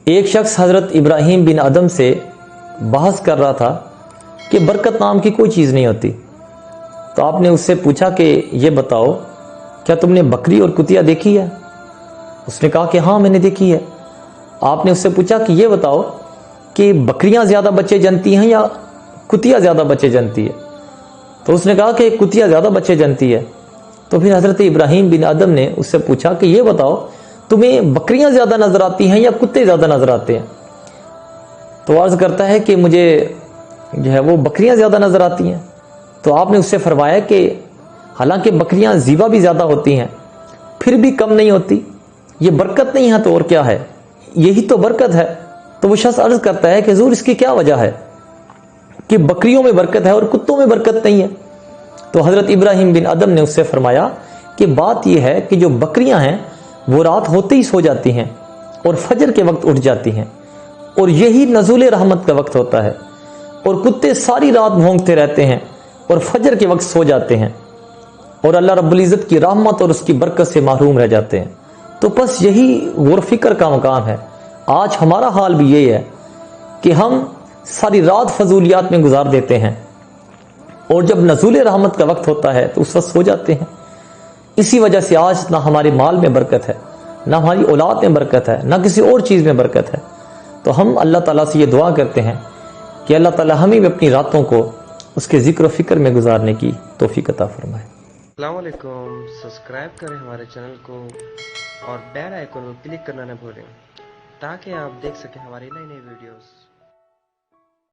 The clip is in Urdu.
ایک شخص حضرت ابراہیم بن ادم سے بحث کر رہا تھا کہ برکت نام کی کوئی چیز نہیں ہوتی. تو آپ نے اس سے پوچھا کہ یہ بتاؤ کیا تم نے بکری اور کتیا دیکھی ہے؟ اس نے کہا کہ ہاں میں نے دیکھی ہے. آپ نے اس سے پوچھا کہ یہ بتاؤ کہ بکریاں زیادہ بچے جنتی ہیں یا کتیا زیادہ بچے جنتی ہے؟ تو اس نے کہا کہ کتیا زیادہ بچے جنتی ہے. تو پھر حضرت ابراہیم بن ادم نے اس سے پوچھا کہ یہ بتاؤ تمہیں بکریاں زیادہ نظر آتی ہیں یا کتے زیادہ نظر آتے ہیں؟ تو عرض کرتا ہے کہ مجھے جو ہے وہ بکریاں زیادہ نظر آتی ہیں. تو آپ نے اس سے فرمایا کہ حالانکہ بکریاں زیبا بھی زیادہ ہوتی ہیں پھر بھی کم نہیں ہوتی. یہ برکت نہیں ہے تو اور کیا ہے؟ یہی تو برکت ہے. تو وہ شخص عرض کرتا ہے کہ حضور اس کی کیا وجہ ہے کہ بکریوں میں برکت ہے اور کتوں میں برکت نہیں ہے؟ تو حضرت ابراہیم بن ادم نے اس سے فرمایا کہ بات یہ ہے کہ جو بکریاں ہیں وہ رات ہوتے ہی سو جاتی ہیں اور فجر کے وقت اٹھ جاتی ہیں، اور یہی نزول رحمت کا وقت ہوتا ہے. اور کتے ساری رات بھونکتے رہتے ہیں اور فجر کے وقت سو جاتے ہیں اور اللہ رب العزت کی رحمت اور اس کی برکت سے محروم رہ جاتے ہیں. تو بس یہی غور فکر کا مقام ہے. آج ہمارا حال بھی یہی ہے کہ ہم ساری رات فضولیات میں گزار دیتے ہیں اور جب نزول رحمت کا وقت ہوتا ہے تو اس وقت سو جاتے ہیں. اسی وجہ سے آج نہ ہمارے مال میں برکت ہے، نہ ہماری اولاد میں برکت ہے، نہ کسی اور چیز میں برکت ہے. تو ہم اللہ تعالیٰ سے یہ دعا کرتے ہیں کہ اللہ تعالیٰ ہمیں بھی اپنی راتوں کو اس کے ذکر و فکر میں گزارنے کی توفیق عطا فرمائے. السلام علیکم. سبسکرائب کریں ہمارے چینل کو اور بیل آئیکن کو کلک کرنا نہ بھولیں تاکہ آپ دیکھ سکیں ہماری نئی نئی ویڈیوز.